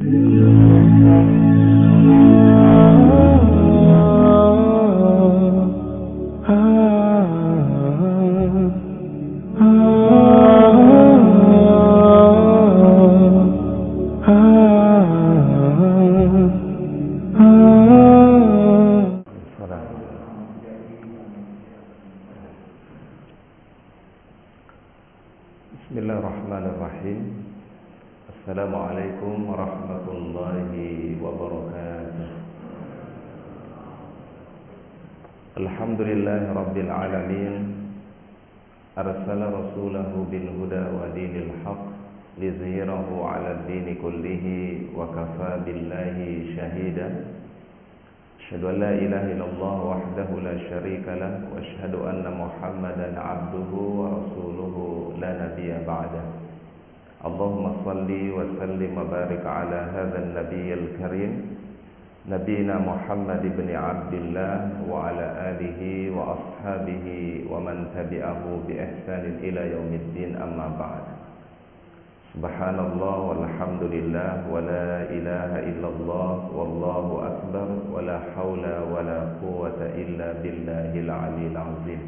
Bismillahirrahmanirrahim. Assalamualaikum warahmatullahi wabarakatuh. Alhamdulillahi rabbil alamin. Arsala rasulahu bil huda wa dinil haq liyuzhirahu 'ala ad-dini kullihi wa kafa billahi shahida. Asyhadu an la ilaha illallah wahdahu la syarika lah wa asyhadu anna Muhammadan 'abduhu wa rasuluhu la nabiyya ba'dahu. Allahumma salli wa sallim wa barik ala hadzal nabiyyil karim nabiyina Muhammad ibn Abdillah wa ala alihi wa ashabihi wa man tabi'ahu bi ihsanin ila yaumiddin, amma ba'd. Subhanallah walhamdulillah wa la ilaha illallah wallahu akbar wa la hawla wa la quwwata illa billahil aliyyil azim.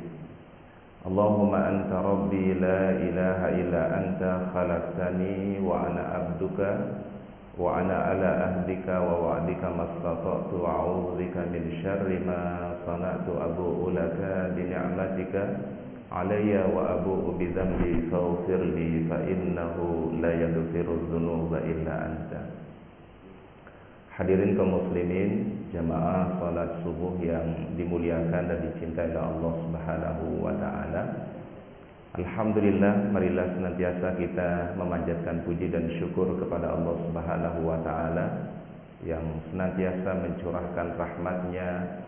Allahumma anta rabbi la ilaha illa anta khalaqtani wa ana abduka wa ana ala ahdika wa wa'dika mastata'tu wa a'udzu bika min syarri ma sana'tu abu'u laka bi ni'matika alayya wa abu'u bi dhanbi faghfir li fa innahu la yaghfiru dzunuba illa anta. Hadirin kaum muslimin, jamaah salat subuh yang dimuliakan dan dicintai oleh Allah Subhanahu wa taala. Alhamdulillah, marilah senantiasa kita memanjatkan puji dan syukur kepada Allah Subhanahu wa taala yang senantiasa mencurahkan rahmat-Nya,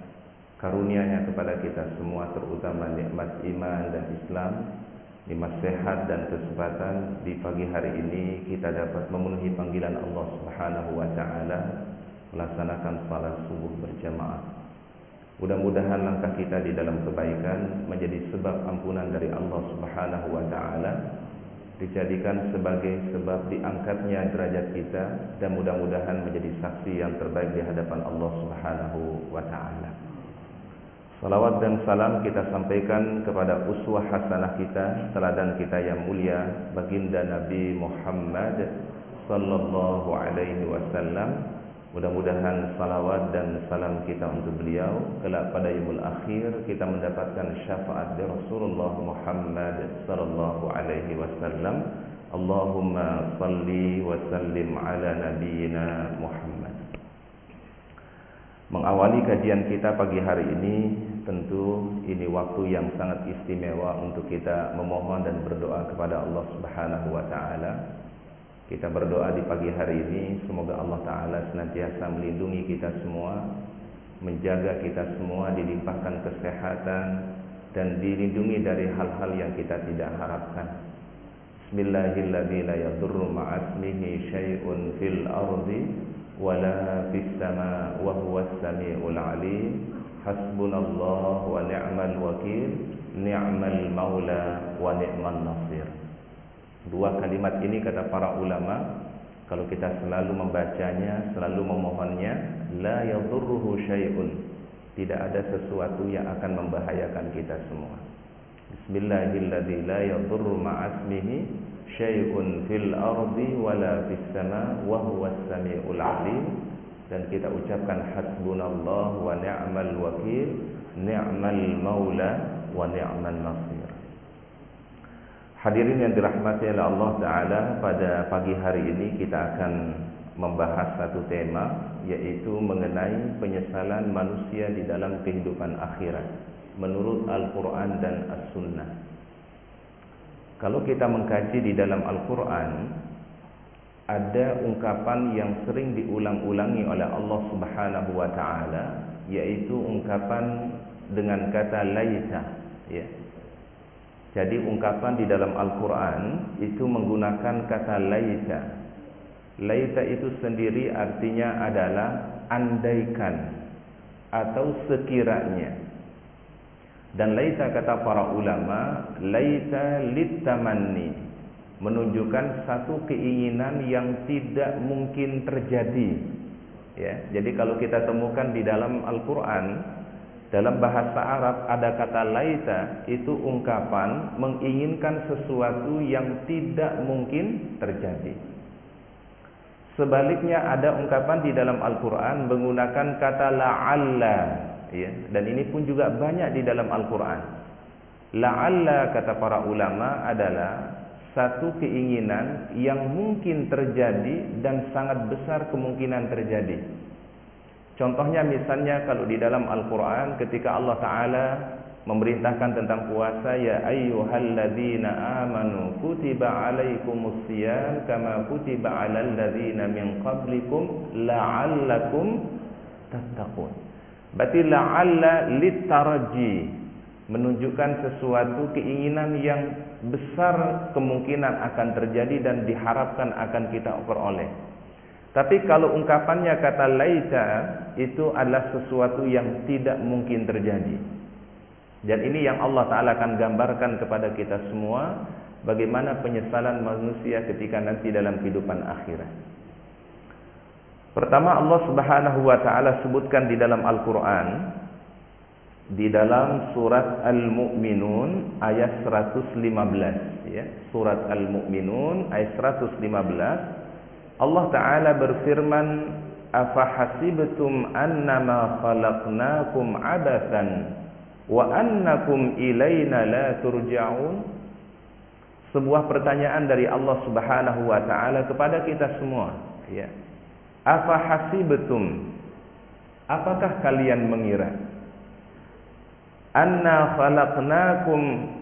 karunia-Nya kepada kita semua, terutama nikmat iman dan Islam, nikmat sehat dan kesempatan di pagi hari ini kita dapat memenuhi panggilan Allah Subhanahu wa taala, melaksanakan salat subuh berjamaah. Mudah-mudahan langkah kita di dalam kebaikan menjadi sebab ampunan dari Allah Subhanahu wa taala, dijadikan sebagai sebab diangkatnya derajat kita, dan mudah-mudahan menjadi saksi yang terbaik di hadapan Allah Subhanahu wa taala. Salawat dan salam kita sampaikan kepada uswah hasanah kita, teladan kita yang mulia, baginda Nabi Muhammad sallallahu alaihi wasallam. Mudah-mudahan salawat dan salam kita untuk beliau kelak pada yaumul akhir kita mendapatkan syafaat dari Rasulullah Muhammad sallallahu alaihi wasallam. Allahumma salli wa sallim ala nabiyyina Muhammad. Mengawali kajian kita pagi hari ini, tentu ini waktu yang sangat istimewa untuk kita memohon dan berdoa kepada Allah Subhanahu wa taala. Kita berdoa di pagi hari ini, semoga Allah Ta'ala senantiasa melindungi kita semua, menjaga kita semua, dilimpahkan kesehatan, dan dilindungi dari hal-hal yang kita tidak harapkan. Bismillahirrahmanirrahim. La yadurru ma'asmihi syai'un fil ardi wala fis sama wa huwas sami'ul alim. Hasbunallah wa ni'mal wakil, ni'mal maula wa ni'man nasir. Dua kalimat ini, kata para ulama, kalau kita selalu membacanya, selalu memohonnya, la yadurruhu syai'un, tidak ada sesuatu yang akan membahayakan kita semua. Bismillahirrahmanirrahim. La yadurru ma'asmihi syai'un fil ardi wala fis sama wa huwas sami'ul alim. Dan kita ucapkan hasbunallah wa ni'mal wakil, ni'mal maula wa ni'man nasir. Hadirin yang dirahmati oleh Allah Ta'ala, pada pagi hari ini kita akan membahas satu tema, yaitu mengenai penyesalan manusia di dalam kehidupan akhirat menurut Al-Quran dan As-Sunnah. Kalau kita mengkaji di dalam Al-Quran, ada ungkapan yang sering diulang-ulangi oleh Allah Subhanahu wa Ta'ala, yaitu ungkapan dengan kata laita, ya. Jadi ungkapan di dalam Al-Quran itu menggunakan kata laita. Laita itu sendiri artinya adalah andaikan atau sekiranya. Dan laita, kata para ulama, laita litamanni. menunjukkan satu keinginan yang tidak mungkin terjadi. Ya, jadi kalau kita temukan di dalam Al-Quran, dalam bahasa Arab ada kata laita, itu ungkapan menginginkan sesuatu yang tidak mungkin terjadi. Sebaliknya ada ungkapan di dalam Al-Quran menggunakan kata la'alla, ya, dan ini pun juga banyak di dalam Al-Quran. La'alla, kata para ulama, adalah satu keinginan yang mungkin terjadi dan sangat besar kemungkinan terjadi. Contohnya misalnya kalau di dalam Al-Quran ketika Allah Ta'ala memerintahkan tentang puasa, ya ayyuhalladzina amanu kutiba alaikumusiyam kama kutiba alal ladzina min qablikum la'allakum tattaqun. Berarti la'alla litaraji, menunjukkan sesuatu keinginan yang besar kemungkinan akan terjadi dan diharapkan akan kita peroleh. Tapi kalau ungkapannya kata laita, itu adalah sesuatu yang tidak mungkin terjadi. Dan ini yang Allah Ta'ala akan gambarkan kepada kita semua, bagaimana penyesalan manusia ketika nanti dalam kehidupan akhirat. Pertama, Allah Subhanahu wa Ta'ala sebutkan di dalam Al-Quran, di dalam surat Al-Mu'minun ayat 115, ya. Surat Al-Mu'minun ayat 115, Allah Ta'ala berfirman, afahasibtum annama khalaqnakum abathan wa annakum ilaina la turja'un. Sebuah pertanyaan dari Allah Subhanahu wa Ta'ala kepada kita semua, ya. Afahasibtum, apakah kalian mengira, anna khalaqnakum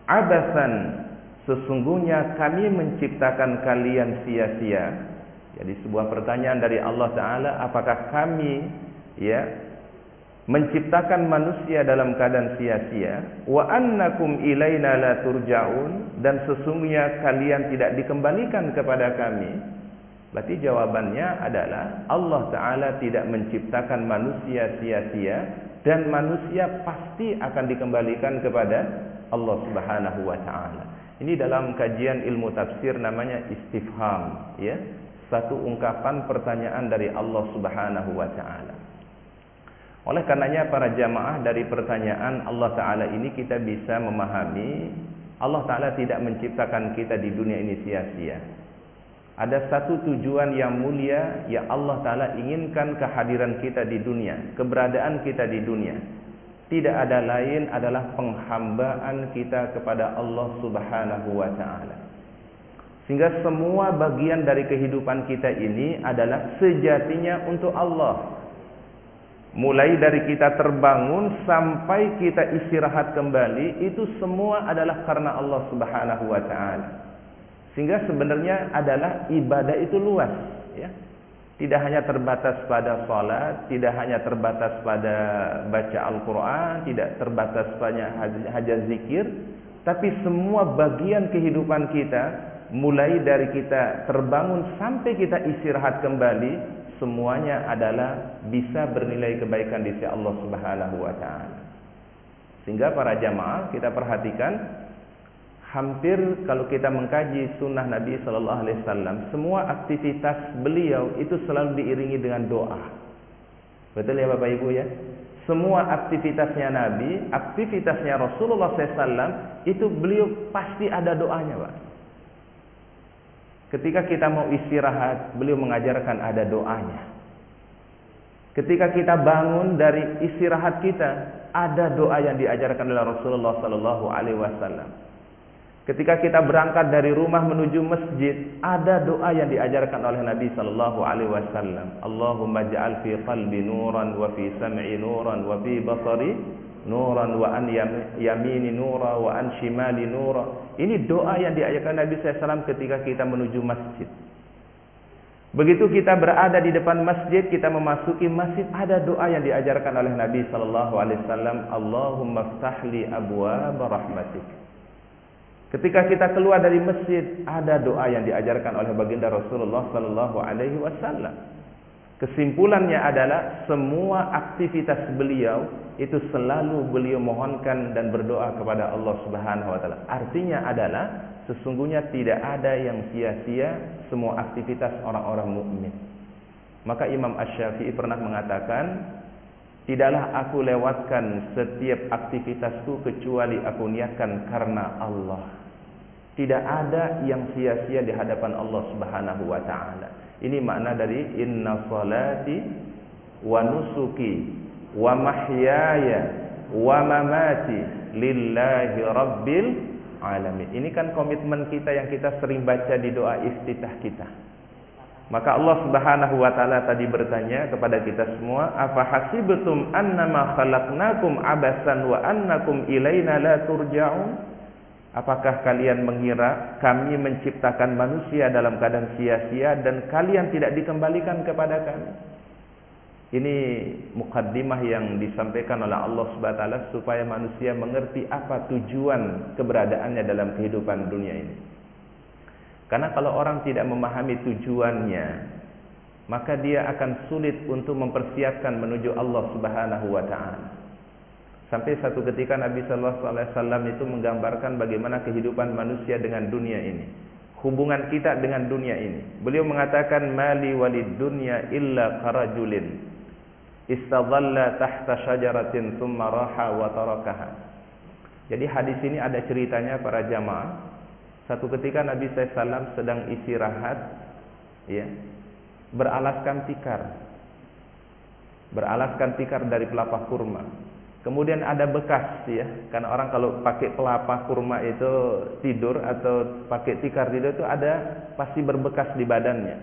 abathan, sesungguhnya kami menciptakan kalian sia-sia. Jadi sebuah pertanyaan dari Allah Ta'ala, apakah kami, ya, menciptakan manusia dalam keadaan sia-sia? Wa annakum ilaina la turja'un, dan sesungguhnya kalian tidak dikembalikan kepada kami. Berarti jawabannya adalah Allah Ta'ala tidak menciptakan manusia sia-sia, dan manusia pasti akan dikembalikan kepada Allah Subhanahu wa Ta'ala. Ini dalam kajian ilmu tafsir namanya istifham, ya. Satu ungkapan pertanyaan dari Allah Subhanahu wa Ta'ala. Oleh karenanya para jamaah, dari pertanyaan Allah Ta'ala ini kita bisa memahami Allah Ta'ala tidak menciptakan kita di dunia ini sia-sia. Ada satu tujuan yang mulia yang Allah Ta'ala inginkan kehadiran kita di dunia, keberadaan kita di dunia. Tidak ada lain adalah penghambaan kita kepada Allah Subhanahu wa Ta'ala. Sehingga semua bagian dari kehidupan kita ini adalah sejatinya untuk Allah. Mulai dari kita terbangun sampai kita istirahat kembali, itu semua adalah karena Allah Subhanahu wa Ta'ala. Sehingga sebenarnya adalah ibadah itu luas, ya. Tidak hanya terbatas pada salat, tidak hanya terbatas pada baca Al-Quran, tidak terbatas pada hajat zikir, tapi semua bagian kehidupan kita, mulai dari kita terbangun sampai kita istirahat kembali, semuanya adalah bisa bernilai kebaikan di sisi Allah Subhanahu wa Ta'ala. Sehingga para jamaah, kita perhatikan, hampir kalau kita mengkaji sunnah Nabi Sallallahu Alaihi Wasallam, semua aktivitas beliau itu selalu diiringi dengan doa. Betul ya Bapak Ibu ya? Semua aktivitasnya Nabi, aktivitasnya Rasulullah SAW, itu beliau pasti ada doanya, Pak. Ketika kita mau istirahat, beliau mengajarkan ada doanya. Ketika kita bangun dari istirahat kita, ada doa yang diajarkan oleh Rasulullah Sallallahu Alaihi Wasallam. Ketika kita berangkat dari rumah menuju masjid, ada doa yang diajarkan oleh Nabi Sallallahu Alaihi Wasallam. Allahumma ja'al fi qalbi nuran wa fi sam'i nuran wa fi basari nuran wa an yamini nura wa an shimali nura. Ini doa yang diajarkan Nabi SAW ketika kita menuju masjid. Begitu kita berada di depan masjid, kita memasuki masjid, ada doa yang diajarkan oleh Nabi Sallallahu Alaihi Wasallam. Allahumma ftahli abwaab rahmatik. Ketika kita keluar dari masjid, ada doa yang diajarkan oleh baginda Rasulullah Sallallahu Alaihi Wasallam. Kesimpulannya adalah semua aktivitas beliau itu selalu beliau mohonkan dan berdoa kepada Allah Subhanahu Wa Taala. Artinya adalah sesungguhnya tidak ada yang sia-sia semua aktivitas orang-orang mukmin. Maka Imam Asy-Syafi'i pernah mengatakan, tidaklah aku lewatkan setiap aktivitasku kecuali aku niatkan karena Allah. Tidak ada yang sia-sia di hadapan Allah Subhanahu wa taala. Ini makna dari inna salati wa nusuki wa mahyaya wa mamati lillahi rabbil alamin. Ini kan komitmen kita yang kita sering baca di doa iftitah kita. Maka Allah Subhanahu wa taala tadi bertanya kepada kita semua, afa hasibtum annama khalaqnakum abasan wa annakum ilaina la turja'un? Apakah kalian mengira kami menciptakan manusia dalam keadaan sia-sia dan kalian tidak dikembalikan kepada kami? Ini mukaddimah yang disampaikan oleh Allah Subhanahu wa taala supaya manusia mengerti apa tujuan keberadaannya dalam kehidupan dunia ini. Karena kalau orang tidak memahami tujuannya, maka dia akan sulit untuk mempersiapkan menuju Allah Subhanahu wa taala. Sampai satu ketika Nabi sallallahu alaihi wasallam itu menggambarkan bagaimana kehidupan manusia dengan dunia ini, hubungan kita dengan dunia ini. Beliau mengatakan, mali walid dunya illa karajulin istadhalla tahta syajaratin thumma raha wa tarakaha. Jadi hadis ini ada ceritanya para jamaah. Satu ketika Nabi SAW sedang istirahat, ya, beralaskan tikar dari pelepah kurma. Kemudian ada bekas, ya, karena orang kalau pakai pelepah kurma itu tidur atau pakai tikar tidur itu ada pasti berbekas di badannya.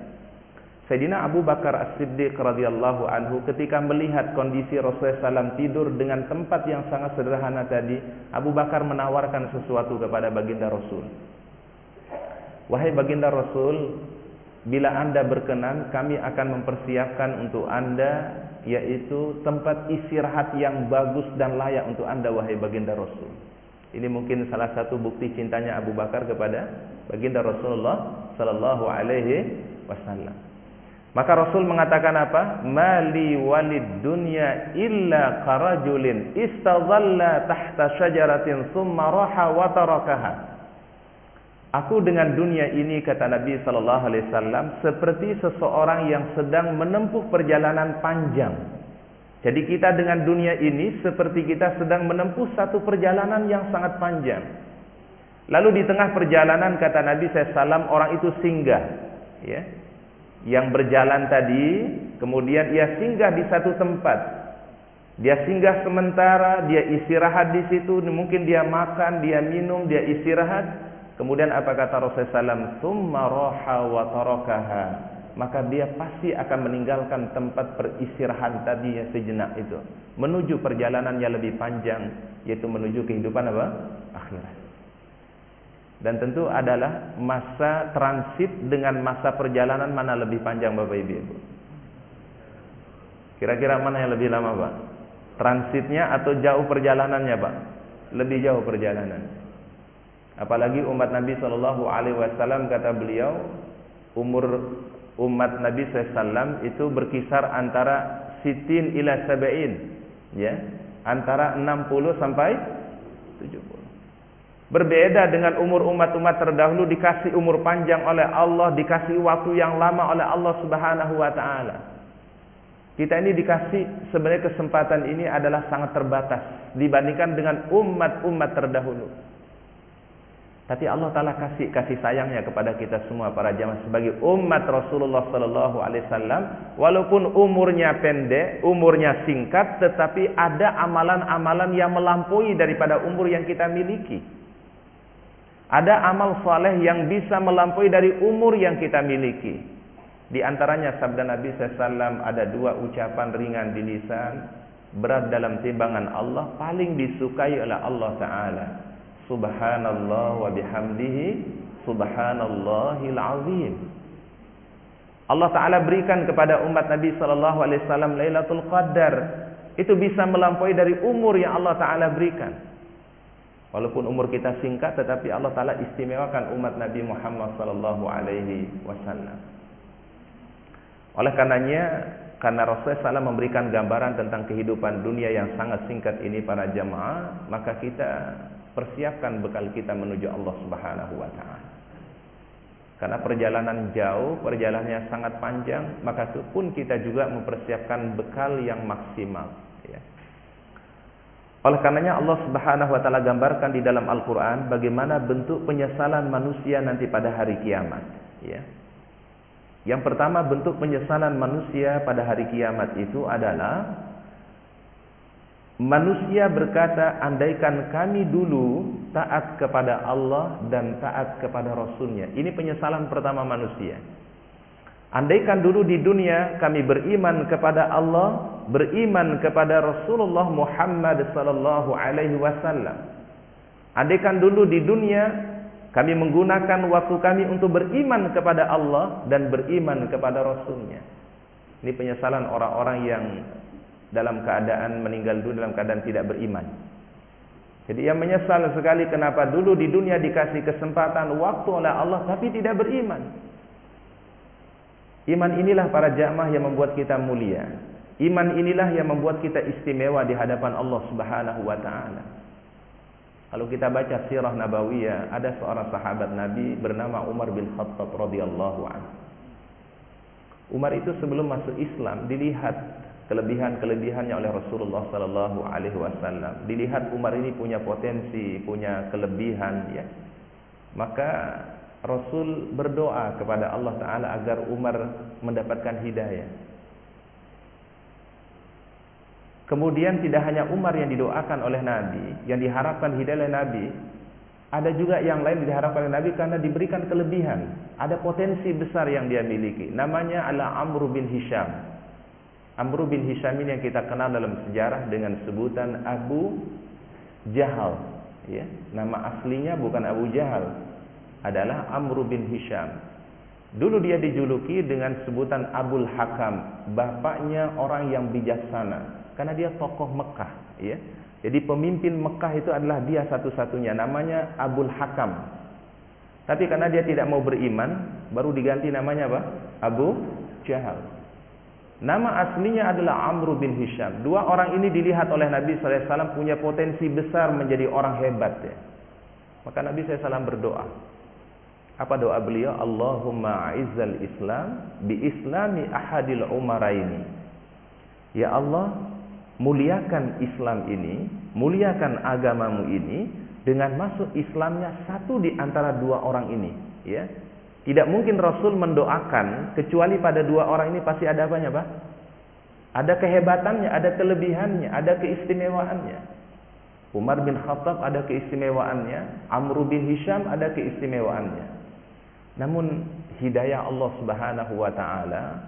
Sayyidina Abu Bakar As-Siddiq radhiyallahu anhu ketika melihat kondisi Rasulullah SAW tidur dengan tempat yang sangat sederhana tadi, Abu Bakar menawarkan sesuatu kepada baginda Rasul. Wahai baginda Rasul, bila Anda berkenan, kami akan mempersiapkan untuk Anda, yaitu tempat istirahat yang bagus dan layak untuk Anda, wahai baginda Rasul. Ini mungkin salah satu bukti cintanya Abu Bakar kepada baginda Rasulullah sallallahu alaihi wasallam. Maka Rasul mengatakan apa? Mali walid dunya illa karajulin istadhalla tahta syajaratin thumma raha wa tarakaha. Aku dengan dunia ini, kata Nabi sallallahu alaihi wasallam, seperti seseorang yang sedang menempuh perjalanan panjang. Jadi kita dengan dunia ini seperti kita sedang menempuh satu perjalanan yang sangat panjang. Lalu di tengah perjalanan, kata Nabi sallallahu alaihi wasallam, orang itu singgah, ya. Yang berjalan tadi, kemudian ia singgah di satu tempat. Dia singgah sementara, dia istirahat di situ, mungkin dia makan, dia minum, dia istirahat. Kemudian apa kata Rasulullah SAW? Tsumma raha wa tarakaha. Maka dia pasti akan meninggalkan tempat peristirahatan tadi yang sejenak itu, menuju perjalanan yang lebih panjang, yaitu menuju kehidupan apa? Akhirat. Dan tentu adalah masa transit dengan masa perjalanan mana lebih panjang, Bapak Ibu? Kira-kira mana yang lebih lama, Pak? Transitnya atau jauh perjalanannya, Pak? Lebih jauh perjalanan. Apalagi umat Nabi sallallahu alaihi wasallam, kata beliau, umur umat Nabi SAW itu berkisar antara sitin ila sab'in, ya, antara 60 sampai 70. Berbeda dengan umur umat-umat terdahulu, dikasih umur panjang oleh Allah, dikasih waktu yang lama oleh Allah Subhanahu wa taala. Kita ini dikasih, sebenarnya kesempatan ini adalah sangat terbatas dibandingkan dengan umat-umat terdahulu. Tapi Allah Ta'ala kasih sayangnya kepada kita semua para jamaah sebagai umat Rasulullah Sallallahu Alaihi Wasallam. Walaupun umurnya pendek, umurnya singkat, tetapi ada amalan-amalan yang melampaui daripada umur yang kita miliki. Ada amal saleh yang bisa melampaui dari umur yang kita miliki. Di antaranya sabda Nabi SAW, ada dua ucapan ringan di lisan, berat dalam timbangan Allah, paling disukai oleh Allah Ta'ala. Subhanallah wa bihamdihi subhanallahil azim. Allah Ta'ala berikan kepada umat Nabi SAW Lailatul Qadar. Itu bisa melampaui dari umur yang Allah Ta'ala berikan. Walaupun umur kita singkat, tetapi Allah Ta'ala istimewakan umat Nabi Muhammad SAW. Oleh karenanya, karena Rasulullah SAW memberikan gambaran tentang kehidupan dunia yang sangat singkat ini para jamaah, maka kita persiapkan bekal kita menuju Allah Subhanahu wa taala. Karena perjalanan jauh, perjalanannya sangat panjang, maka pun kita juga mempersiapkan bekal yang maksimal, ya. Oleh karenanya Allah Subhanahu wa taala gambarkan di dalam Al-Qur'an bagaimana bentuk penyesalan manusia nanti pada hari kiamat, ya. Yang pertama, bentuk penyesalan manusia pada hari kiamat itu adalah manusia berkata, andaikan kami dulu taat kepada Allah dan taat kepada Rasulnya. Ini penyesalan pertama manusia. Andaikan dulu di dunia kami beriman kepada Allah, beriman kepada Rasulullah Muhammad sallallahu alaihi wasallam. Andaikan dulu di dunia kami menggunakan waktu kami untuk beriman kepada Allah dan beriman kepada Rasulnya. Ini penyesalan orang-orang yang dalam keadaan meninggal dunia dalam keadaan tidak beriman. Jadi ia menyesal sekali kenapa dulu di dunia dikasih kesempatan waktu oleh Allah tapi tidak beriman. Iman inilah para jamaah yang membuat kita mulia. Iman inilah yang membuat kita istimewa di hadapan Allah Subhanahu wa taala. Kalau kita baca sirah nabawiyah, ada seorang sahabat Nabi bernama Umar bin Khattab radhiyallahu anhu. Umar itu sebelum masuk Islam dilihat kelebihan-kelebihannya oleh Rasulullah sallallahu alaihi wasallam. Dilihat Umar ini punya potensi, punya kelebihan, ya. Maka Rasul berdoa kepada Allah taala agar Umar mendapatkan hidayah. Kemudian tidak hanya Umar yang didoakan oleh Nabi, yang diharapkan hidayah oleh Nabi, ada juga yang lain diharapkan oleh Nabi karena diberikan kelebihan. Ada potensi besar yang dia miliki. Namanya adalah Amr bin Hisham. Amr bin Hisham ini yang kita kenal dalam sejarah dengan sebutan Abu Jahal, ya. Nama aslinya bukan Abu Jahal, adalah Amr bin Hisham. Dulu dia dijuluki dengan sebutan Abul Hakam, bapaknya orang yang bijaksana, karena dia tokoh Mekah, ya. Jadi pemimpin Mekah itu adalah dia satu-satunya, namanya Abul Hakam. Tapi karena dia tidak mau beriman, baru diganti namanya apa? Abu Jahal. Nama aslinya adalah Amr bin Hisham. Dua orang ini dilihat oleh Nabi SAW punya potensi besar menjadi orang hebat, ya. Maka Nabi SAW berdoa. Apa doa beliau? Allahumma a'izzal Islam bi islami ahadil umaraini. Ya Allah, muliakan Islam ini, muliakan agamamu ini dengan masuk Islamnya satu di antara dua orang ini, ya. Tidak mungkin Rasul mendoakan kecuali pada dua orang ini pasti ada apanya, Pak? Ada kehebatannya, ada kelebihannya, ada keistimewaannya. Umar bin Khattab ada keistimewaannya, Amr bin Hisham ada keistimewaannya. Namun hidayah Allah Subhanahu wa taala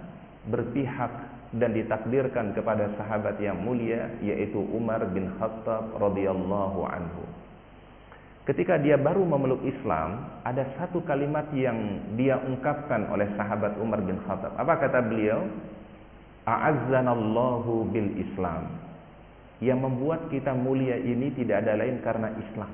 berpihak dan ditakdirkan kepada sahabat yang mulia, yaitu Umar bin Khattab radhiyallahu anhu. Ketika dia baru memeluk Islam, ada satu kalimat yang dia ungkapkan oleh sahabat Umar bin Khattab. Apa kata beliau? A'azzanallahu bil Islam. Yang membuat kita mulia ini tidak ada lain karena Islam.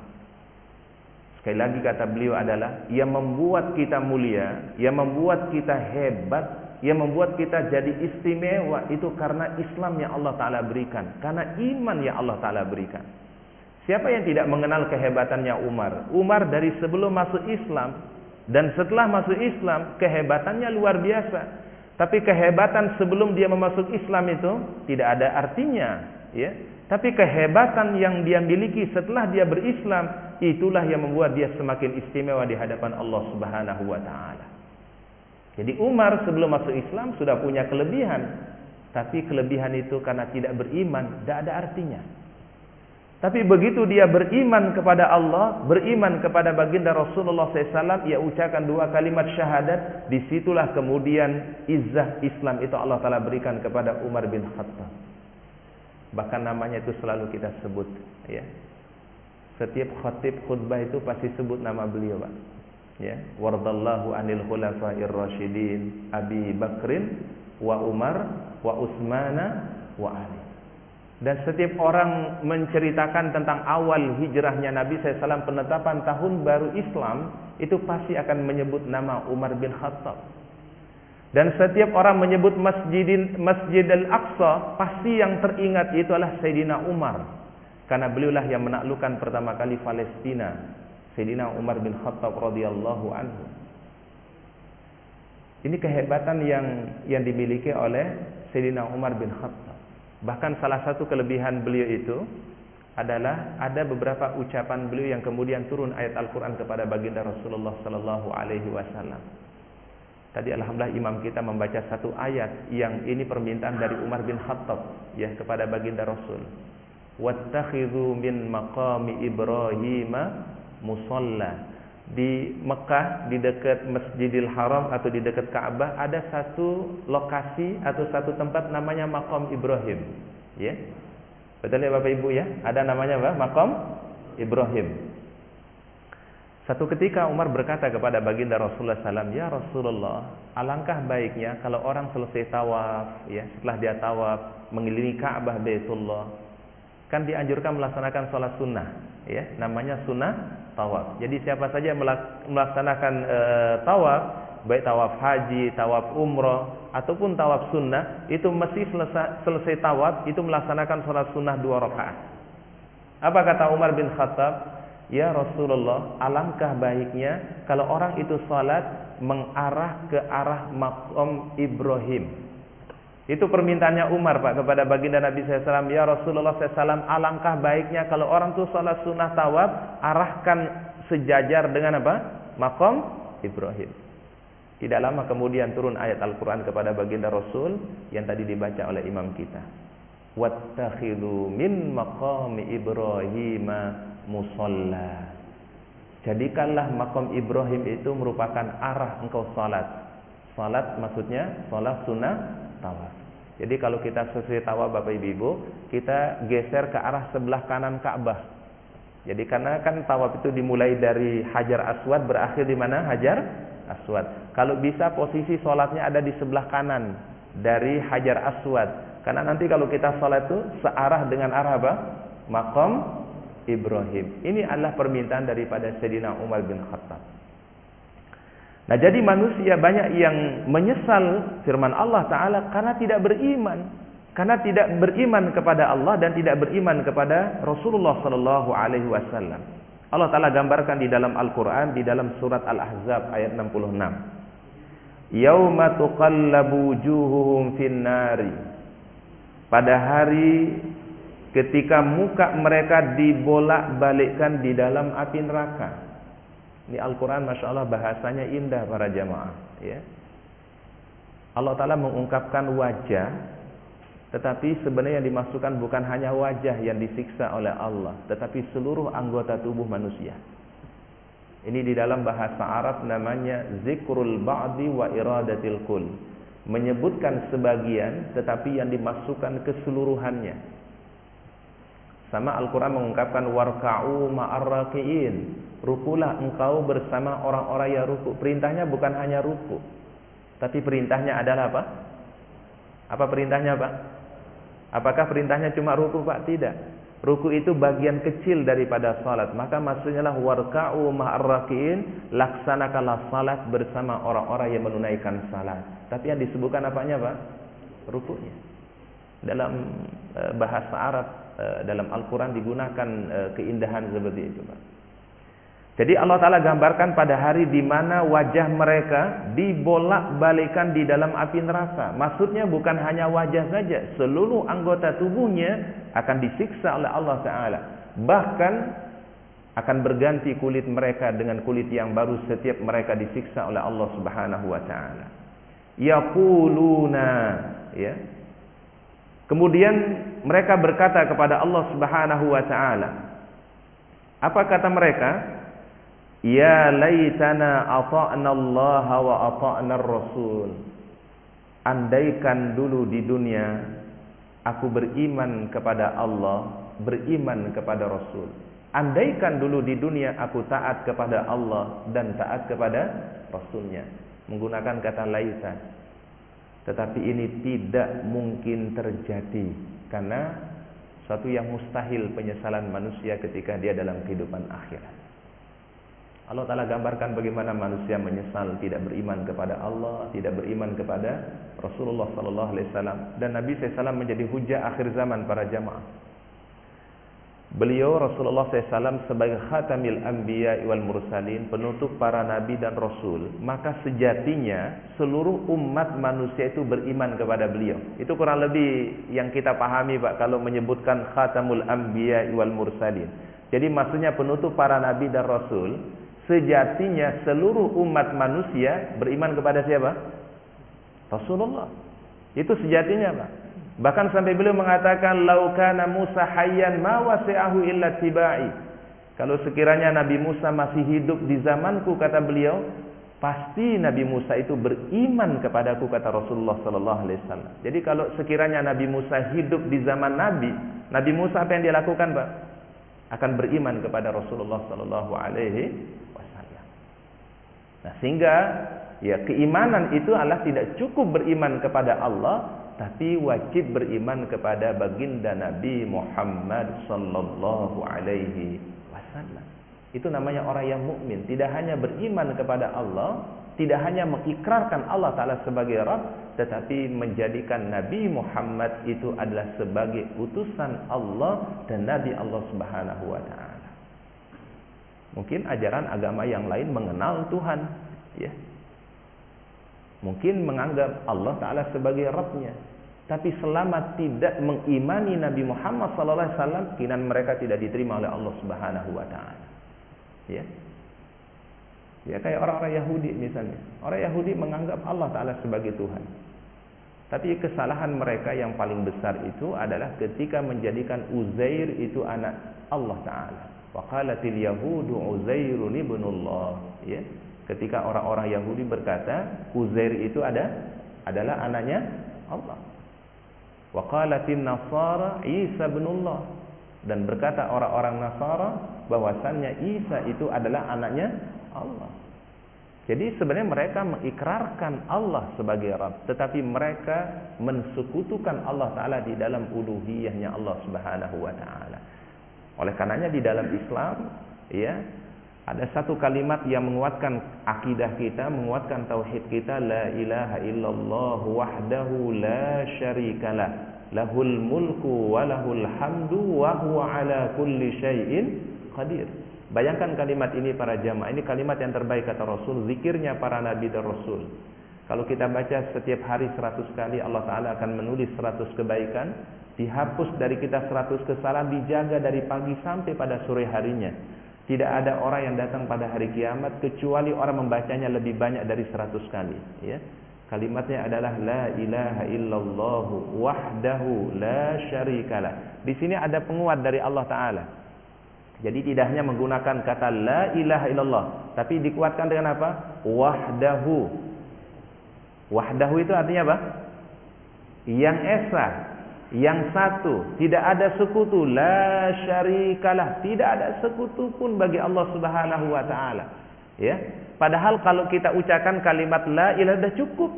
Sekali lagi kata beliau adalah, yang membuat kita mulia, yang membuat kita hebat, yang membuat kita jadi istimewa itu karena Islam yang Allah Ta'ala berikan, karena iman yang Allah Ta'ala berikan. Siapa yang tidak mengenal kehebatannya Umar? Umar dari sebelum masuk Islam dan setelah masuk Islam, kehebatannya luar biasa. Tapi kehebatan sebelum dia memasuk Islam itu tidak ada artinya, ya. Tapi kehebatan yang dia miliki setelah dia berislam, itulah yang membuat dia semakin istimewa di hadapan Allah Subhanahu wa taala. Jadi Umar sebelum masuk Islam sudah punya kelebihan, tapi kelebihan itu karena tidak beriman, tidak ada artinya. Tapi begitu dia beriman kepada Allah, beriman kepada baginda Rasulullah SAW, ia ucapkan dua kalimat syahadat, disitulah kemudian izzah Islam itu Allah Ta'ala berikan kepada Umar bin Khattab. Bahkan namanya itu selalu kita sebut, ya. Setiap khatib khutbah itu pasti sebut nama beliau, Pak. Ya, wardallahu anil khulafa'ir rasyidin Abi Bakrin wa Umar wa Utsmana wa Ali. Dan setiap orang menceritakan tentang awal hijrahnya Nabi SAW, penetapan tahun baru Islam, itu pasti akan menyebut nama Umar bin Khattab. Dan setiap orang menyebut Masjid Al-Aqsa, pasti yang teringat itu adalah Sayyidina Umar. karena beliaulah yang menaklukkan pertama kali Palestina, Sayyidina Umar bin Khattab radhiyallahu anhu. Ini kehebatan yang dimiliki oleh Sayyidina Umar bin Khattab. Bahkan salah satu kelebihan beliau itu adalah ada beberapa ucapan beliau yang kemudian turun ayat Al-Quran kepada baginda Rasulullah sallallahu alaihi wasallam. Tadi alhamdulillah imam kita membaca satu ayat yang ini permintaan dari Umar bin Khattab ya kepada baginda Rasul. Wattakhidhu min maqami Ibrahim musalla. Di Mekah, di dekat Masjidil Haram atau di dekat Ka'bah ada satu lokasi atau satu tempat namanya Maqam Ibrahim. Ya. Betul ya Bapak Ibu ya? Ada namanya apa? Maqam Ibrahim. Satu ketika Umar berkata kepada baginda Rasulullah SAW, ya Rasulullah, alangkah baiknya kalau orang selesai tawaf, ya, setelah dia tawaf mengelilingi Ka'bah Baitullah, kan dianjurkan melaksanakan sholat sunnah, ya, namanya sunnah tawaf. Jadi siapa saja melaksanakan tawaf, baik tawaf haji, tawaf umrah ataupun tawaf sunnah, itu mesti selesai tawaf itu melaksanakan sholat sunnah 2 rakaat. Apa kata Umar bin Khattab? Ya Rasulullah, alangkah baiknya kalau orang itu salat mengarah ke arah Maqam Ibrahim. Itu permintaannya Umar Pak kepada baginda Nabi SAW. Ya Rasulullah SAW, alangkah baiknya kalau orang itu salat sunnah tawaf, arahkan sejajar dengan apa? Maqam Ibrahim. Tidak lama kemudian turun ayat Al-Quran kepada baginda Rasul yang tadi dibaca oleh imam kita. Wattakhidhu min maqami Ibrahim musalla. Jadikanlah Maqam Ibrahim itu merupakan arah engkau salat. Salat maksudnya salat sunnah tawaf. Jadi kalau kita selesai tawaf Bapak Ibu, kita geser ke arah sebelah kanan Ka'bah. Jadi karena kan tawaf itu dimulai dari Hajar Aswad, berakhir di mana? Hajar Aswad. Kalau bisa posisi salatnya ada di sebelah kanan dari Hajar Aswad. Karena nanti kalau kita salat itu searah dengan arah apa? Maqam Ibrahim. Ini adalah permintaan daripada Sayyidina Umar bin Khattab. Nah, jadi manusia banyak yang menyesal firman Allah Ta'ala karena tidak beriman. Karena tidak beriman kepada Allah dan tidak beriman kepada Rasulullah Sallallahu Alaihi Wasallam. Allah Ta'ala gambarkan di dalam Al-Quran, di dalam surat Al-Ahzab ayat 66. Yauma tuqallabu wujuhuhum fin nari. Pada hari ketika muka mereka dibolak-balikkan di dalam api neraka. Ini Al-Quran Masya Allah bahasanya indah para jamaah ya. Allah Ta'ala mengungkapkan wajah, tetapi sebenarnya yang dimasukkan bukan hanya wajah yang disiksa oleh Allah, tetapi seluruh anggota tubuh manusia. Ini di dalam bahasa Arab namanya zikrul ba'di wa iradatil kull. Menyebutkan sebagian tetapi yang dimasukkan keseluruhannya. Sama Al-Quran mengungkapkan warka'u ma'arraki'in. Rukulah engkau bersama orang-orang yang ruku. Perintahnya bukan hanya ruku, tapi perintahnya adalah apa? Apa perintahnya Pak? Apakah perintahnya cuma ruku Pak? Tidak. Ruku itu bagian kecil daripada salat. Maka maksudnya lah warka'u ma'arraki'in. Laksanakanlah salat bersama orang-orang yang menunaikan salat. Tapi yang disebutkan apanya Pak? Rukunya. Dalam bahasa Arab, dalam Al-Quran digunakan keindahan seperti itu Pak. Jadi Allah Ta'ala gambarkan pada hari di mana wajah mereka dibolak-balikan di dalam api neraka. Maksudnya bukan hanya wajah saja, seluruh anggota tubuhnya akan disiksa oleh Allah Ta'ala. Bahkan akan berganti kulit mereka dengan kulit yang baru setiap mereka disiksa oleh Allah Subhanahu wa Ta'ala. Yaquluna, ya. Kemudian mereka berkata kepada Allah Subhanahu wa Ta'ala. Apa kata mereka? Ya laitana ata'na Allah wa ata'na Rasul. Andaikan dulu di dunia aku beriman kepada Allah, beriman kepada Rasul. Andaikan dulu di dunia aku taat kepada Allah dan taat kepada Rasulnya. Menggunakan kata laita. Tetapi ini tidak mungkin terjadi karena suatu yang mustahil penyesalan manusia ketika dia dalam kehidupan akhirat. Allah Ta'ala gambarkan bagaimana manusia menyesal tidak beriman kepada Allah, tidak beriman kepada Rasulullah Sallallahu Alaihi Wasallam, dan Nabi SAW menjadi hujah akhir zaman para jamaah. Beliau Rasulullah SAW sebagai khatamil anbiya wal mursalin, penutup para nabi dan rasul, maka sejatinya seluruh umat manusia itu beriman kepada beliau. Itu kurang lebih yang kita pahami, Pak, kalau menyebutkan khatamul anbiya wal mursalin. Jadi maksudnya penutup para nabi dan rasul, sejatinya seluruh umat manusia beriman kepada siapa? Rasulullah. Itu sejatinya, Pak. Bahkan sampai beliau mengatakan, "Lau kana Musa hayyan ma wasi'ahu illa tibai." Kalau sekiranya Nabi Musa masih hidup di zamanku, kata beliau, pasti Nabi Musa itu beriman kepadaku, kata Rasulullah sallallahu alaihi wasallam. Jadi kalau sekiranya Nabi Musa hidup di zaman Nabi Musa apa yang dia lakukan, Pak? Akan beriman kepada Rasulullah sallallahu alaihi wasallam. Nah, sehingga ya keimanan itu adalah tidak cukup beriman kepada Allah, tapi wajib beriman kepada baginda Nabi Muhammad sallallahu alaihi wasallam. Itu namanya orang yang mukmin, tidak hanya beriman kepada Allah, tidak hanya mengikrarkan Allah Ta'ala sebagai Rabb, tetapi menjadikan Nabi Muhammad itu adalah sebagai utusan Allah dan Nabi Allah Subhanahu wa Ta'ala. Mungkin ajaran agama yang lain mengenal Tuhan, ya. Mungkin menganggap Allah Ta'ala sebagai Rabbnya. Tapi selama tidak mengimani Nabi Muhammad SAW, kinan mereka tidak diterima oleh Allah Subhanahu wa Ta'ala. Ya. Ya, kayak orang-orang Yahudi misalnya. Orang Yahudi menganggap Allah Ta'ala sebagai Tuhan. Tapi kesalahan mereka yang paling besar itu adalah ketika menjadikan Uzair itu anak Allah Ta'ala. Wa qalatil yahudu Uzairun ibnullah. Ya. Ketika orang-orang Yahudi berkata Uzair itu adalah anaknya Allah. Wa qalatin nasara Isa ibnullah, dan berkata orang-orang Nasara bahwasannya Isa itu adalah anaknya Allah. Jadi sebenarnya mereka mengikrarkan Allah sebagai Rabb, tetapi mereka mensekutukan Allah Ta'ala di dalam uluhiyahnya Allah Subhanahu wa Ta'ala. Oleh karenanya di dalam Islam, ya, ada satu kalimat yang menguatkan akidah kita, menguatkan tauhid kita, la ilaha illallah wahdahu la syarikalah, lahul mulku wa lahul hamdu wa huwa ala kulli syai'in qadir. Bayangkan kalimat ini para jamaah, ini kalimat yang terbaik kata Rasul, zikirnya para nabi dan rasul. Kalau kita baca setiap hari 100 kali, Allah Ta'ala akan menulis 100 kebaikan, dihapus dari kita 100 kesalahan, dijaga dari pagi sampai pada sore harinya. Tidak ada orang yang datang pada hari kiamat kecuali orang membacanya lebih banyak dari 100 kali. Ya. Kalimatnya adalah la ilaha illallah wahdahu la syarikalah. Di sini ada penguat dari Allah Ta'ala. Jadi tidak hanya menggunakan kata la ilaha illallah, tapi dikuatkan dengan apa? Wahdahu. Wahdahu itu artinya apa? Yang esa, yang satu, tidak ada sekutu, la syarikalah, tidak ada sekutu pun bagi Allah Subhanahu wa Ta'ala. Ya, padahal kalau kita ucapkan kalimat la ilaha sudah cukup,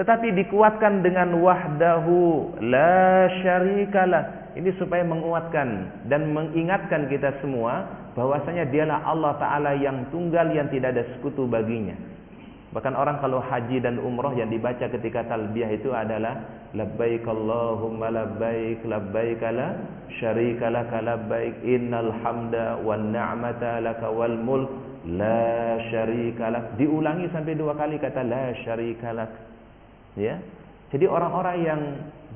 tetapi dikuatkan dengan wahdahu la syarikalah. Ini supaya menguatkan dan mengingatkan kita semua bahwasanya dialah Allah Ta'ala yang tunggal, yang tidak ada sekutu baginya. Bahkan orang kalau haji dan umrah yang dibaca ketika talbiyah itu adalah labbaik Allahumma labbaik labbaik la syarika laka labbaik innal hamda wan ni'mata laka wal mulk la syarika lak. Diulangi sampai 2 kali kata la syarika lak. Ya. Jadi orang-orang yang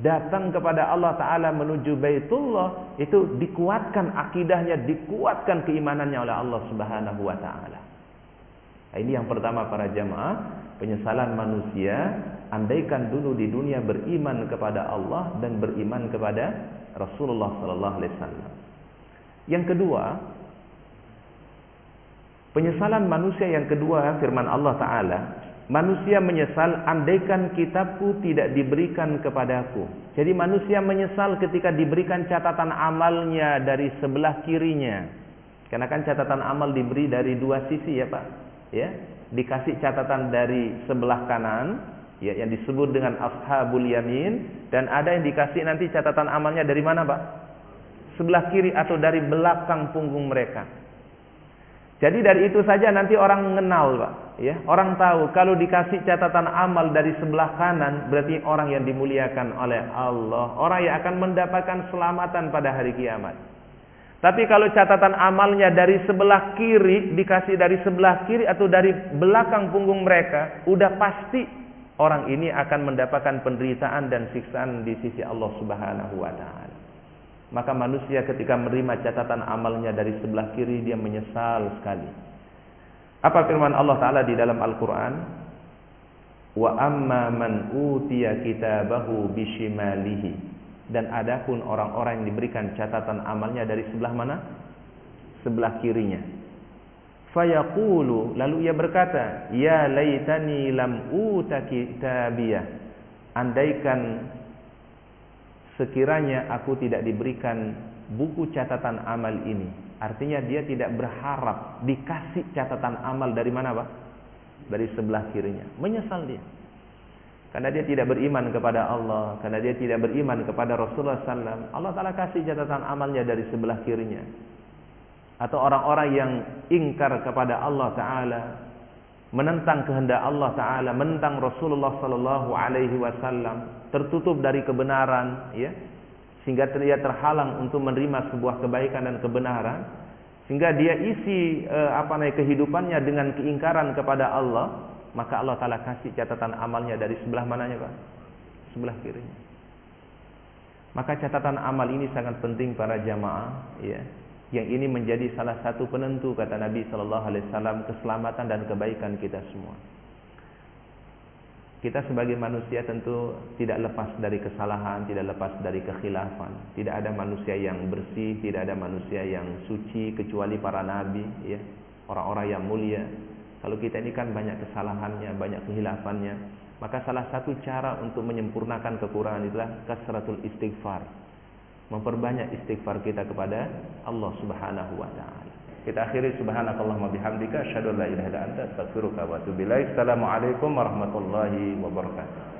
datang kepada Allah Ta'ala menuju Baitullah itu dikuatkan akidahnya, dikuatkan keimanannya oleh Allah Subhanahu wa Ta'ala. Nah, ini yang pertama para jamaah, penyesalan manusia, andaikan dulu di dunia beriman kepada Allah dan beriman kepada Rasulullah sallallahu alaihi wasallam. Yang kedua, penyesalan manusia yang kedua, firman Allah Ta'ala, manusia menyesal andaikan kitabku tidak diberikan kepadaku. Jadi manusia menyesal ketika diberikan catatan amalnya dari sebelah kirinya. Karena kan catatan amal diberi dari 2 sisi ya Pak. Ya, dikasih catatan dari sebelah kanan, ya, yang disebut dengan ashabul yamin, dan ada yang dikasih nanti catatan amalnya dari mana Pak? Sebelah kiri atau dari belakang punggung mereka. Jadi dari itu saja nanti orang mengenal Pak, ya. Orang tahu kalau dikasih catatan amal dari sebelah kanan berarti orang yang dimuliakan oleh Allah, orang yang akan mendapatkan keselamatan pada hari kiamat. Tapi kalau catatan amalnya dari sebelah kiri, dikasih dari sebelah kiri atau dari belakang punggung mereka, udah pasti orang ini akan mendapatkan penderitaan dan siksaan di sisi Allah Subhanahu wa taala. Maka manusia ketika menerima catatan amalnya dari sebelah kiri, dia menyesal sekali. Apa firman Allah taala di dalam Al-Qur'an? Wa amma man utiya kitabahu bishimalihi. Dan adapun orang-orang yang diberikan catatan amalnya dari sebelah mana? Sebelah kirinya. Fayaqulu, lalu ia berkata, ya laitani lam uta kitabiyah. Andaikan sekiranya aku tidak diberikan buku catatan amal ini. Artinya dia tidak berharap dikasih catatan amal dari mana, Pak? Dari sebelah kirinya. Menyesal dia. Karena dia tidak beriman kepada Allah, karena dia tidak beriman kepada Rasulullah SAW. Allah Ta'ala kasih catatan amalnya dari sebelah kirinya. Atau orang-orang yang ingkar kepada Allah Ta'ala, menentang kehendak Allah Ta'ala, menentang Rasulullah SAW, tertutup dari kebenaran, ya, sehingga dia terhalang untuk menerima sebuah kebaikan dan kebenaran, sehingga dia isi kehidupannya dengan keingkaran kepada Allah. Maka Allah Ta'ala kasih catatan amalnya dari sebelah mananya, Pak? Sebelah kirinya. Maka catatan amal ini sangat penting para jamaah, ya. Yang ini menjadi salah satu penentu, kata Nabi SAW, keselamatan dan kebaikan kita semua. Kita sebagai manusia tentu tidak lepas dari kesalahan, tidak lepas dari kekhilafan. Tidak ada manusia yang bersih, tidak ada manusia yang suci kecuali para nabi, ya. Orang-orang yang mulia. Kalau kita ini kan banyak kesalahannya, banyak kehilafannya, maka salah satu cara untuk menyempurnakan kekurangan itulah kasratul istighfar. Memperbanyak istighfar kita kepada Allah Subhanahu wa taala. Kita akhiri subhanakallahumma bihamdika asyhadu an la ilaha illa anta astaghfiruka wa atubu ilaik. Assalamualaikum warahmatullahi wabarakatuh.